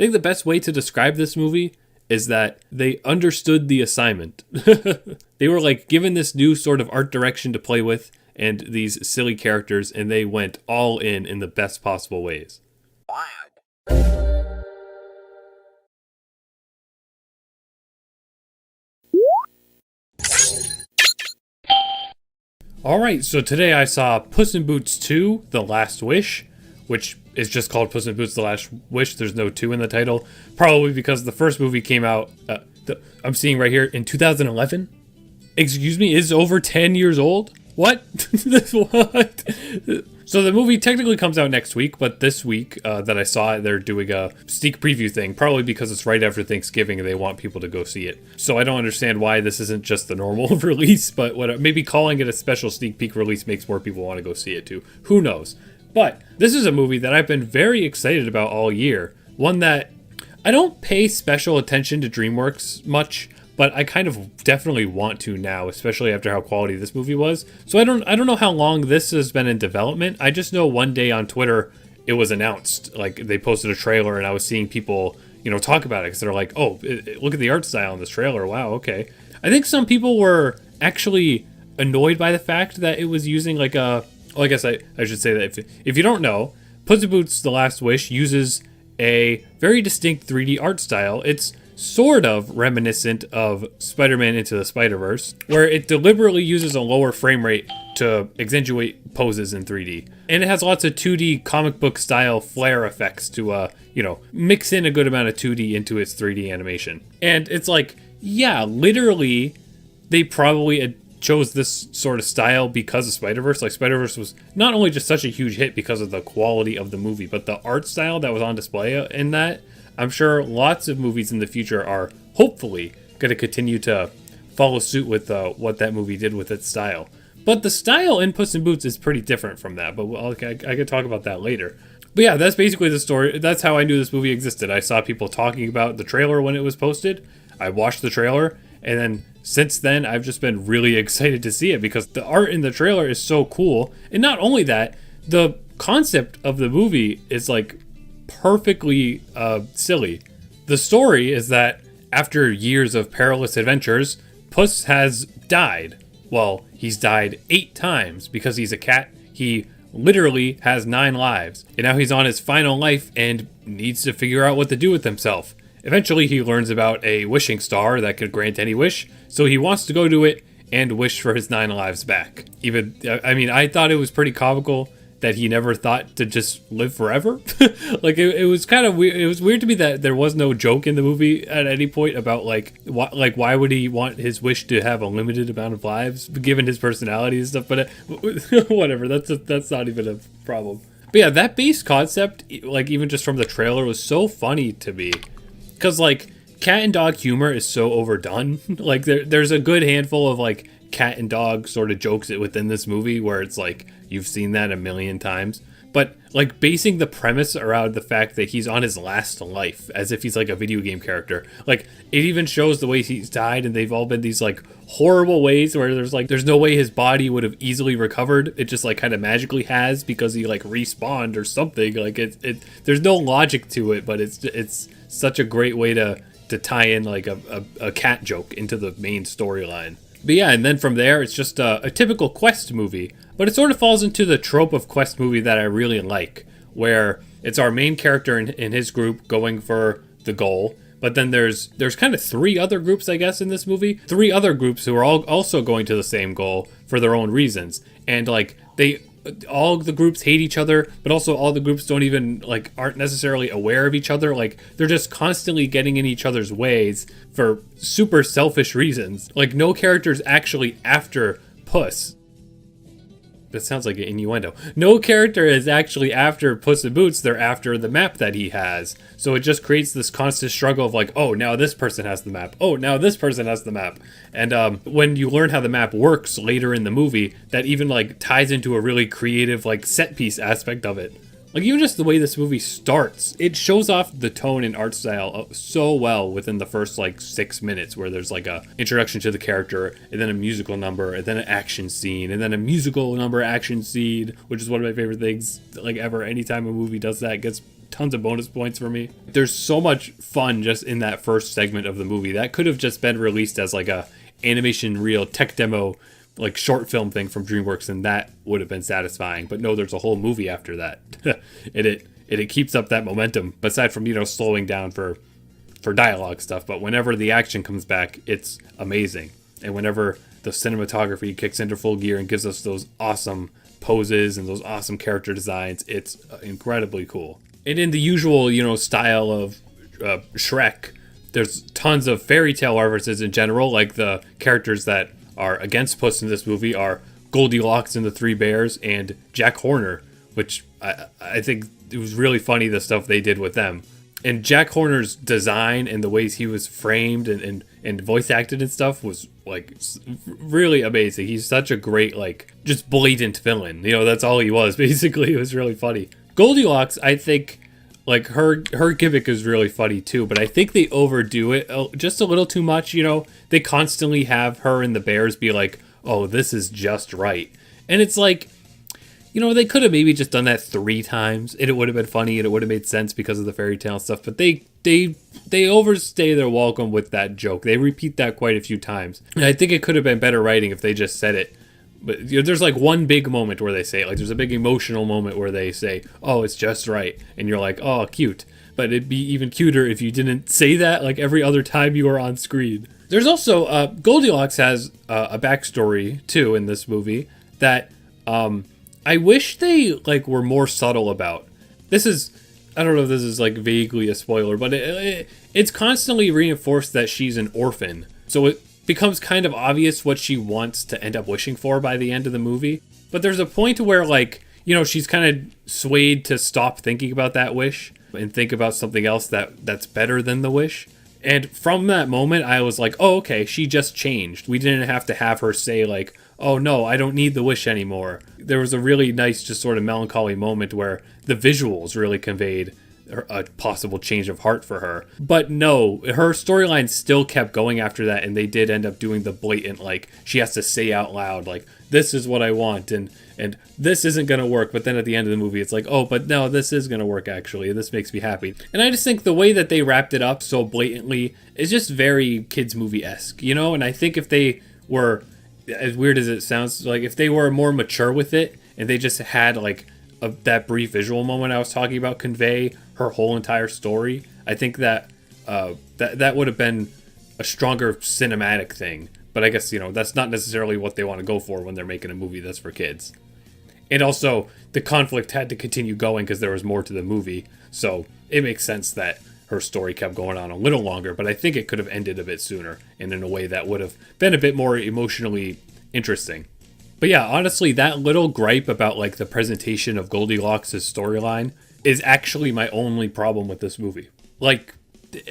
think the best way to describe this movie is that they understood the assignment. They were like given this new sort of art direction to play with and these silly characters, and they went all in the best possible ways. Alright, so today I saw Puss in Boots 2, The Last Wish, which is just called Puss in Boots The Last Wish. There's no 2 in the title. Probably because the first movie came out, I'm seeing right here, in 2011? Excuse me, is over 10 years old? What? What? So the movie technically comes out next week, but this week that I saw it, they're doing a sneak preview thing, probably because it's right after Thanksgiving and they want people to go see it. So I don't understand why this isn't just the normal release, but maybe calling it a special sneak peek release makes more people want to go see it too. Who knows? But this is a movie that I've been very excited about all year. One that I don't pay special attention to Dreamworks much, but I kind of definitely want to now, especially after how quality this movie was. So I don't know how long this has been in development. I just know one day on Twitter it was announced. Like they posted a trailer and I was seeing people, talk about it because they're like, "Oh, look at the art style in this trailer. Wow, okay." I think some people were actually annoyed by the fact that it was using like a. Well, I guess I should say that if you don't know, Puss in Boots: The Last Wish uses a very distinct 3D art style. It's sort of reminiscent of Spider-Man Into the Spider-Verse, where it deliberately uses a lower frame rate to accentuate poses in 3D. And it has lots of 2D comic book style flare effects to, mix in a good amount of 2D into its 3D animation. And it's like, yeah, literally, they probably chose this sort of style because of Spider-Verse. Like, Spider-Verse was not only just such a huge hit because of the quality of the movie, but the art style that was on display in that. I'm sure lots of movies in the future are hopefully going to continue to follow suit with what that movie did with its style. But the style in Puss in Boots is pretty different from that, but I could talk about that later. But yeah, that's basically the story. That's how I knew this movie existed. I saw people talking about the trailer when it was posted. I watched the trailer, and then since then, I've just been really excited to see it because the art in the trailer is so cool. And not only that, the concept of the movie is like perfectly silly. The story is that after years of perilous adventures, Puss has died. Well, he's died 8 times because he's a cat. He literally has 9 lives. And now he's on his final life and needs to figure out what to do with himself. Eventually, he learns about a wishing star that could grant any wish, so he wants to go to it and wish for his 9 lives back. I thought it was pretty comical that he never thought to just live forever. Like, it was kind of weird. It was weird to me that there was no joke in the movie at any point about, why would he want his wish to have a limited amount of lives, given his personality and stuff, but whatever, that's not even a problem. But yeah, that base concept, even just from the trailer, was so funny to me. Because, cat and dog humor is so overdone. There's a good handful of, cat and dog sort of jokes within this movie where it's you've seen that a million times. But, basing the premise around the fact that he's on his last life, as if he's, a video game character. It even shows the way he's died, and they've all been these, horrible ways where there's no way his body would have easily recovered. It just, kind of magically has because he, respawned or something. There's no logic to it, but it's such a great way to tie in, a cat joke into the main storyline. But yeah, and then from there, it's just a typical quest movie. But it sort of falls into the trope of quest movie that I really like, where it's our main character in his group going for the goal. But then there's kind of 3 other groups, I guess, in this movie. 3 other groups who are all also going to the same goal for their own reasons. And, all the groups hate each other, but also all the groups don't even, aren't necessarily aware of each other. They're just constantly getting in each other's ways for super selfish reasons. No character's actually after Puss. That sounds like an innuendo. No character is actually after Puss in Boots. They're after the map that he has. So it just creates this constant struggle of oh, now this person has the map. Oh, now this person has the map. And when you learn how the map works later in the movie, that even ties into a really creative set piece aspect of it. Even just the way this movie starts, it shows off the tone and art style so well within the first 6 minutes, where there's a introduction to the character, and then a musical number, and then an action scene, and then a musical number action scene, which is one of my favorite things ever. Anytime a movie does that, it gets tons of bonus points for me. There's so much fun just in that first segment of the movie. That could have just been released as like a animation reel tech demo, like short film thing from Dreamworks, and that would have been satisfying. But no, there's a whole movie after that. and it keeps up that momentum, aside from, slowing down for dialogue stuff. But whenever the action comes back, it's amazing. And whenever the cinematography kicks into full gear and gives us those awesome poses and those awesome character designs, it's incredibly cool. And in the usual, style of Shrek, there's tons of fairy tale references in general. Like the characters that are against Puss in this movie are Goldilocks and the Three Bears and Jack Horner, which I think it was really funny, the stuff they did with them. And Jack Horner's design and the ways he was framed and voice acted and stuff was like really amazing. He's such a great, like, just blatant villain. That's all he was, basically. It was really funny. Goldilocks, I think, like, her gimmick is really funny too, but I think they overdo it just a little too much. They constantly have her and the bears be like, oh, this is just right. And it's like, they could have maybe just done that 3 times and it would have been funny and it would have made sense because of the fairy tale stuff. But they overstay their welcome with that joke. They repeat that quite a few times. And I think it could have been better writing if they just said it. But there's like one big moment where they say it. Like there's a big emotional moment where they say, oh, it's just right. And you're like, oh, cute. But it'd be even cuter if you didn't say that like every other time you were on screen. There's also, Goldilocks has a backstory too in this movie that I wish they like were more subtle about. This is, I don't know if this is like vaguely a spoiler, but it's constantly reinforced that she's an orphan. So it becomes kind of obvious what she wants to end up wishing for by the end of the movie. But there's a point where, like, she's kind of swayed to stop thinking about that wish and think about something else that's better than the wish. And from that moment, I was like, oh, okay, she just changed. We didn't have to have her say like, oh no, I don't need the wish anymore. There was a really nice, just sort of melancholy moment where the visuals really conveyed a possible change of heart for her. But no, her storyline still kept going after that, and they did end up doing the blatant, like, she has to say out loud, like, this is what I want, and this isn't going to work. But then at the end of the movie, it's like, oh, but no, this is going to work, actually, and this makes me happy. And I just think the way that they wrapped it up so blatantly is just very kids movie-esque, and I think if they were, as weird as it sounds, like, if they were more mature with it, and they just had, like, that brief visual moment I was talking about convey her whole entire story, I think that that would have been a stronger cinematic thing. But I guess, that's not necessarily what they want to go for when they're making a movie that's for kids. And also, the conflict had to continue going because there was more to the movie. So it makes sense that her story kept going on a little longer, but I think it could have ended a bit sooner and in a way that would have been a bit more emotionally interesting. But yeah, honestly, that little gripe about like the presentation of Goldilocks' storyline is actually my only problem with this movie. Like,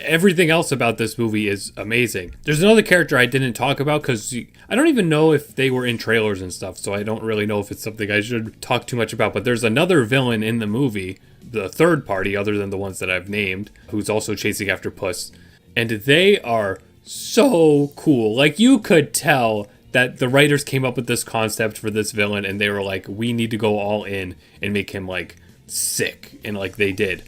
everything else about this movie is amazing. There's another character I didn't talk about because I don't even know if they were in trailers and stuff, so I don't really know if it's something I should talk too much about. But there's another villain in the movie, the third party other than the ones that I've named, who's also chasing after Puss. And they are so cool. Like, you could tell that the writers came up with this concept for this villain and they were like, we need to go all in and make him like sick. And like they did.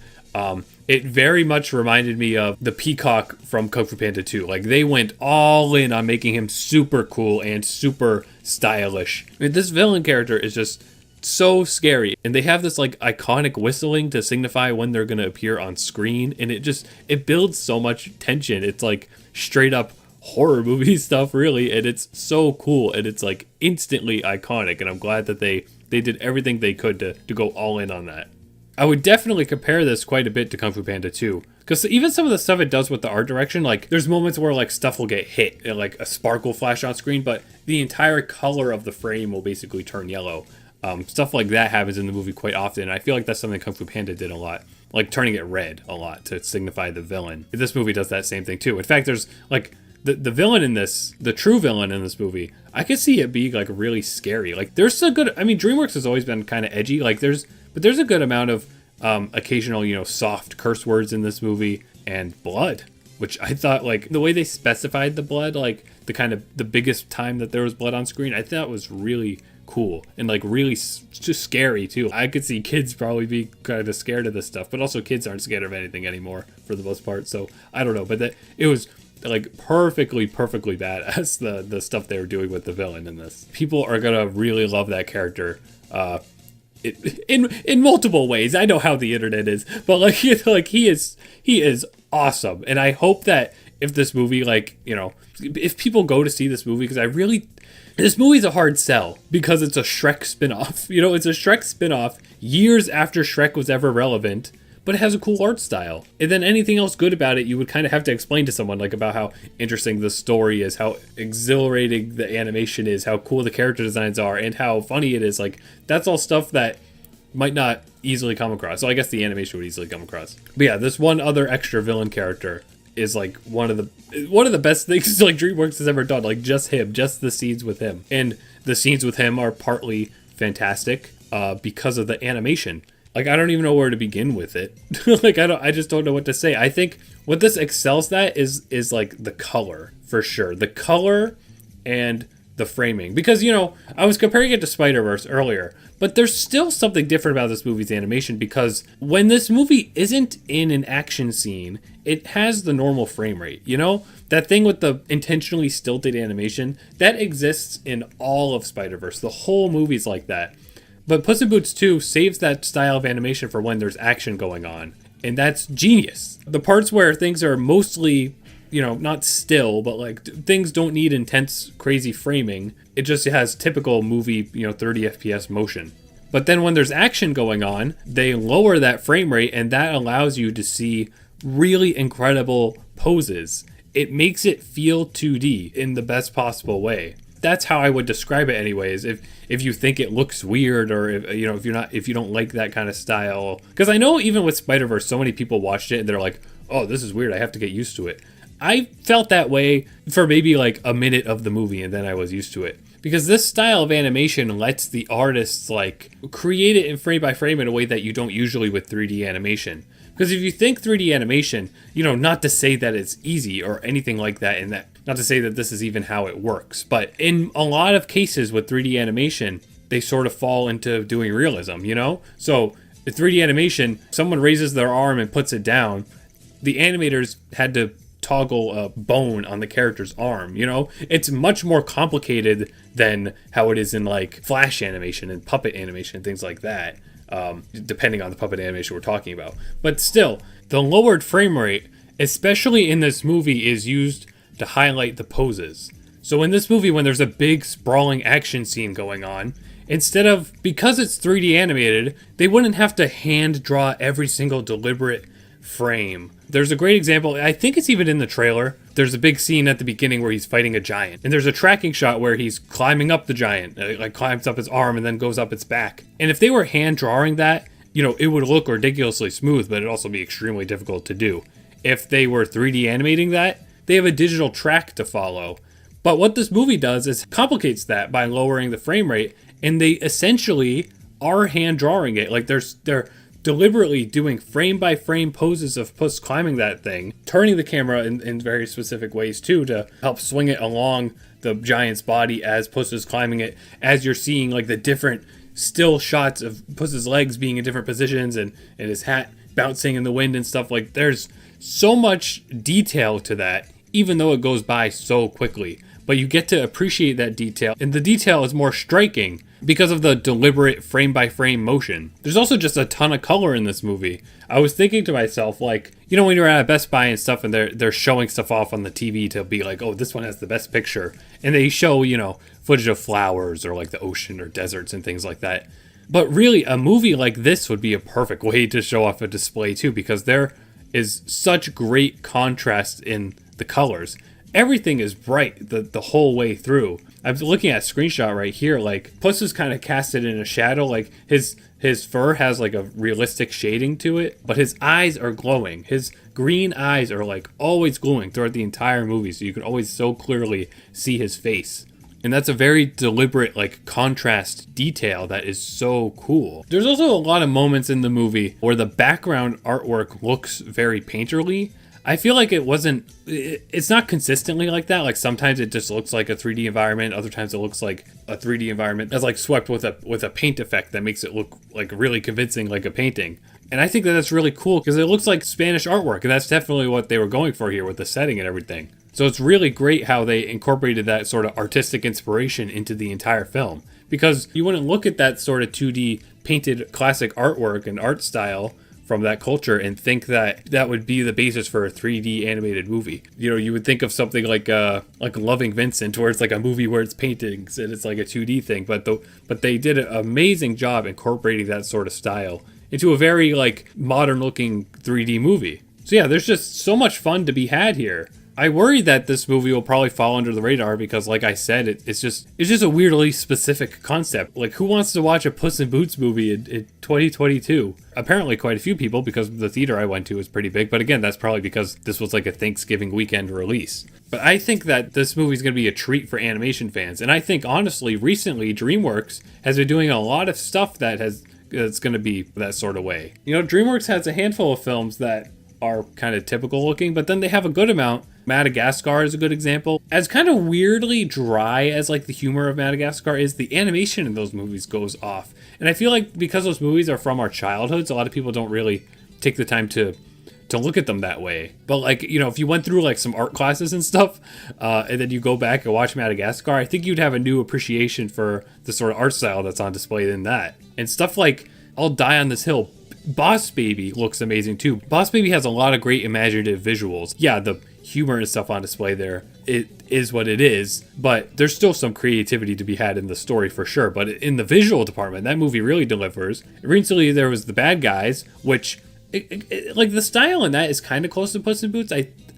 It very much reminded me of the peacock from Kung Fu Panda 2. Like, they went all in on making him super cool and super stylish. I mean, this villain character is just so scary. And they have this like iconic whistling to signify when they're going to appear on screen. And it builds so much tension. It's like straight up horror movie stuff, really. And it's so cool. And it's like instantly iconic. And I'm glad that they did everything they could to go all in on that. I would definitely compare this quite a bit to Kung Fu Panda 2. Because even some of the stuff it does with the art direction, like, there's moments where, like, stuff will get hit and, like, a spark will flash on screen, but the entire color of the frame will basically turn yellow. Stuff like that happens in the movie quite often, and I feel like that's something Kung Fu Panda did a lot. Like, turning it red a lot to signify the villain. This movie does that same thing, too. In fact, there's, like, the villain in this, the true villain in this movie, I could see it being, like, really scary. Like, there's a good, I mean, Dreamworks has always been kind of edgy. Like, there's a good amount of occasional, soft curse words in this movie and blood, which I thought, like, the way they specified the blood, like, the biggest time that there was blood on screen, I thought was really, cool and like really just scary too. I could see kids probably be kind of scared of this stuff, but also kids aren't scared of anything anymore for the most part. So I don't know, but that it was like perfectly badass, the stuff they were doing with the villain in this. People are gonna really love that character. In multiple ways. I know how the internet is, but like he is awesome, and I hope that if this movie, like, you know, if people go to see this movie, because this movie's a hard sell because it's a Shrek spinoff. You know, it's a Shrek spinoff years after Shrek was ever relevant, but it has a cool art style. And then anything else good about it, you would kind of have to explain to someone, like, about how interesting the story is, how exhilarating the animation is, how cool the character designs are, and how funny it is. Like, that's all stuff that might not easily come across. So I guess the animation would easily come across. But yeah, this one other extra villain character is like one of the best things like DreamWorks has ever done. Like, just the scenes with him. And the scenes with him are partly fantastic because of the animation. Like, I don't even know where to begin with it. Like, I just don't know what to say. I think what this excels at is like the color, for sure. The color and the framing. Because, you know, I was comparing it to Spider-Verse earlier, but there's still something different about this movie's animation, because when this movie isn't in an action scene, it has the normal frame rate, you know? That thing with the intentionally stilted animation, that exists in all of Spider-Verse. The whole movie's like that. But Puss in Boots 2 saves that style of animation for when there's action going on. And that's genius. The parts where things are mostly, you know, not still, but like things don't need intense, crazy framing. It just has typical movie, you know, 30 FPS motion. But then when there's action going on, they lower that frame rate, and that allows you to see really incredible poses. It makes it feel 2D in the best possible way. That's how I would describe it anyways. If you think it looks weird, or if you don't like that kind of style, because I know even with Spider-Verse, so many people watched it and they're like, oh, this is weird, I have to get used to it. I felt that way for maybe like a minute of the movie, and then I was used to it. Because this style of animation lets the artists like create it in frame by frame in a way that you don't usually with 3D animation. Because if you think 3D animation, you know, not to say that it's easy or anything like that, and that not to say that this is even how it works, but in a lot of cases with 3D animation, they sort of fall into doing realism, you know? So the 3D animation, someone raises their arm and puts it down, the animators had to toggle a bone on the character's arm, you know? It's much more complicated than how it is in like flash animation and puppet animation and things like that, depending on the puppet animation we're talking about. But still, the lowered frame rate, especially in this movie, is used to highlight the poses. So in this movie, when there's a big sprawling action scene going on, instead of, because it's 3D animated, they wouldn't have to hand draw every single deliberate frame. There's a great example, I think it's even in the trailer. There's a big scene at the beginning where he's fighting a giant, and there's a tracking shot where he's climbing up the giant, like climbs up his arm and then goes up its back. And if they were hand drawing that, you know, it would look ridiculously smooth, but it'd also be extremely difficult to do. If they were 3D animating that, they have a digital track to follow. But what this movie does is complicates that by lowering the frame rate, and they essentially are hand drawing it. Like they're deliberately doing frame by frame poses of Puss climbing that thing, turning the camera in very specific ways too to help swing it along the giant's body as Puss is climbing it, as you're seeing like the different still shots of Puss's legs being in different positions and his hat bouncing in the wind and stuff. Like, there's so much detail to that, even though it goes by so quickly. But you get to appreciate that detail, and the detail is more striking because of the deliberate frame-by-frame motion. There's also just a ton of color in this movie. I was thinking to myself, like, you know, when you're at Best Buy and stuff, and they're showing stuff off on the TV to be like, oh, this one has the best picture. And they show, you know, footage of flowers or like the ocean or deserts and things like that. But really, a movie like this would be a perfect way to show off a display too, because there is such great contrast in the colors. Everything is bright the whole way through. I'm looking at a screenshot right here. Like, Puss is kind of casted in a shadow. Like, his fur has like a realistic shading to it, but his eyes are glowing. His green eyes are like always glowing throughout the entire movie, so you can always so clearly see his face. And that's a very deliberate, like, contrast detail that is so cool. There's also a lot of moments in the movie where the background artwork looks very painterly. I feel like it's not consistently like that. Like sometimes it just looks like a 3D environment. Other times it looks like a 3D environment that's like swept with a paint effect that makes it look like really convincing, like a painting. And I think that that's really cool because it looks like Spanish artwork, and that's definitely what they were going for here with the setting and everything. So it's really great how they incorporated that sort of artistic inspiration into the entire film, because you wouldn't look at that sort of 2D painted classic artwork and art style from that culture and think that that would be the basis for a 3D animated movie. You know, you would think of something like Loving Vincent, where it's like a movie where it's paintings and it's like a 2D thing, but they did an amazing job incorporating that sort of style into a very like modern looking 3D movie. So yeah, there's just so much fun to be had here. I worry that this movie will probably fall under the radar because, like I said, it's just a weirdly specific concept. Like, who wants to watch a Puss in Boots movie in 2022? Apparently quite a few people, because the theater I went to was pretty big. But again, that's probably because this was like a Thanksgiving weekend release. But I think that this movie is going to be a treat for animation fans. And I think, honestly, recently, Dreamworks has been doing a lot of stuff that's going to be that sort of way. You know, Dreamworks has a handful of films that are kind of typical looking, but then they have a good amount. Madagascar is a good example. As kind of weirdly dry as like the humor of Madagascar is, the animation in those movies goes off. And I feel like because those movies are from our childhoods, a lot of people don't really take the time to look at them that way. But like, you know, if you went through like some art classes and stuff, and then you go back and watch Madagascar, I think you'd have a new appreciation for the sort of art style that's on display in that. And stuff like I'll Die on This Hill, Boss Baby looks amazing too. Boss Baby has a lot of great imaginative visuals. Yeah, the humor and stuff on display there, it is what it is, but there's still some creativity to be had in the story for sure. But in the visual department, that movie really delivers. Recently there was The Bad Guys, which like the style in that is kind of close to Puss in Boots,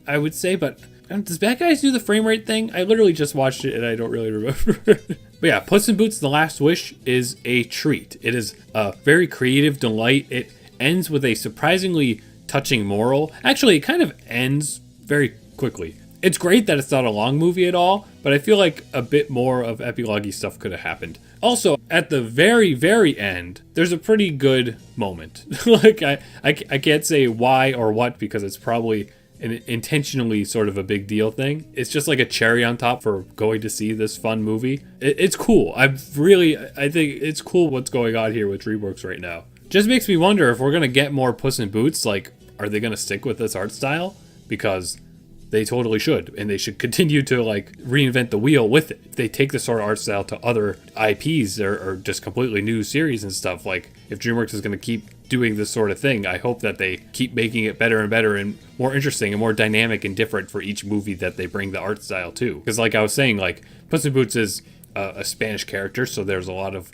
I would say, but does Bad Guys do the frame rate thing? I literally just watched it and I don't really remember. But yeah, Puss in Boots The Last Wish is a treat. It is a very creative delight. It ends with a surprisingly touching moral. Actually, it kind of ends very quickly. It's great that it's not a long movie at all, but I feel like a bit more of epilogue-y stuff could have happened. Also, at the very, very end, there's a pretty good moment. Like, I can't say why or what because it's probably an intentionally sort of a big deal thing. It's just like a cherry on top for going to see this fun movie. It's cool. I think it's cool what's going on here with DreamWorks right now. Just makes me wonder if we're going to get more Puss in Boots, like, are they going to stick with this art style? Because they totally should, and they should continue to like reinvent the wheel with it. If they take this sort of art style to other IPs or just completely new series and stuff, like if DreamWorks is going to keep doing this sort of thing, I hope that they keep making it better and better and more interesting and more dynamic and different for each movie that they bring the art style to. Because like I was saying, like Puss in Boots is a Spanish character, so there's a lot of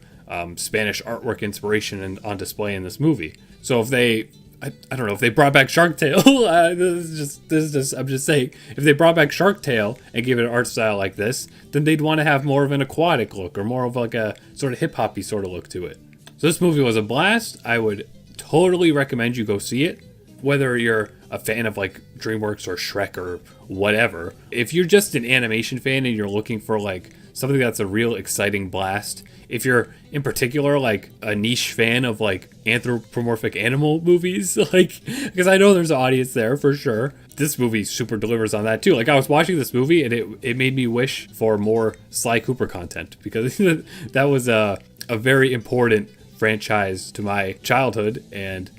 Spanish artwork inspiration on display in this movie. So if they I don't know if they brought back Shark Tale. I'm just saying, if they brought back Shark Tale and gave it an art style like this, then they'd want to have more of an aquatic look or more of like a sort of hip hoppy sort of look to it. So this movie was a blast. I would totally recommend you go see it, whether you're a fan of like DreamWorks or Shrek or whatever. If you're just an animation fan and you're looking for like something that's a real exciting blast, if you're in particular like a niche fan of like anthropomorphic animal movies, like, because I know there's an audience there for sure, this movie super delivers on that too. Like I was watching this movie and it made me wish for more Sly Cooper content, because that was a very important franchise to my childhood, and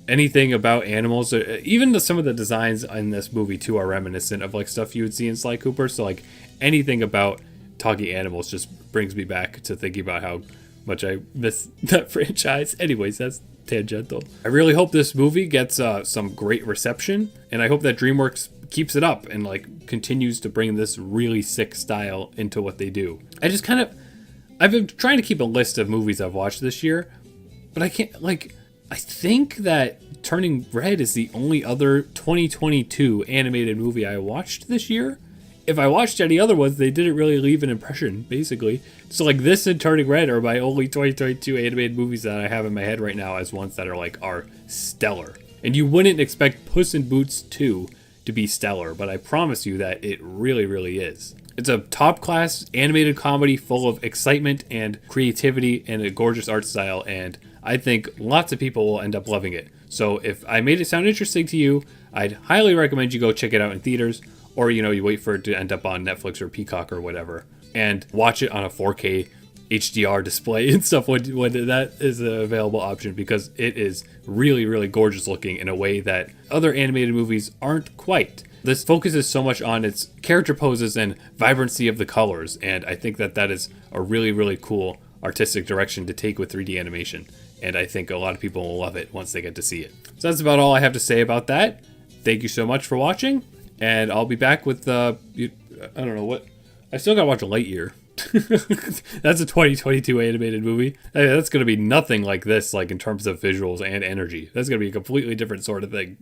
anything about animals, even some of the designs in this movie too are reminiscent of like stuff you would see in Sly Cooper. So like anything about talking animals just brings me back to thinking about how much I miss that franchise. Anyways, that's tangential. I really hope this movie gets some great reception, and I hope that DreamWorks keeps it up and like continues to bring this really sick style into what they do. I've been trying to keep a list of movies I've watched this year, but I can't, like, I think that Turning Red is the only other 2022 animated movie I watched this year. If I watched any other ones, they didn't really leave an impression, basically. So like this and Turning Red are my only 2022 animated movies that I have in my head right now as ones that are stellar. And you wouldn't expect Puss in Boots 2 to be stellar, but I promise you that it really, really is. It's a top-class animated comedy full of excitement and creativity and a gorgeous art style, and I think lots of people will end up loving it. So if I made it sound interesting to you, I'd highly recommend you go check it out in theaters, or, you wait for it to end up on Netflix or Peacock or whatever, and watch it on a 4K HDR display and stuff when that is an available option, because it is really, really gorgeous looking in a way that other animated movies aren't quite. This focuses so much on its character poses and vibrancy of the colors, and I think that is a really, really cool artistic direction to take with 3D animation, and I think a lot of people will love it once they get to see it. So that's about all I have to say about that. Thank you so much for watching, and I'll be back with I don't know what. I still gotta watch Lightyear. That's a 2022 animated movie. That's gonna be nothing like this, like in terms of visuals and energy. That's gonna be a completely different sort of thing.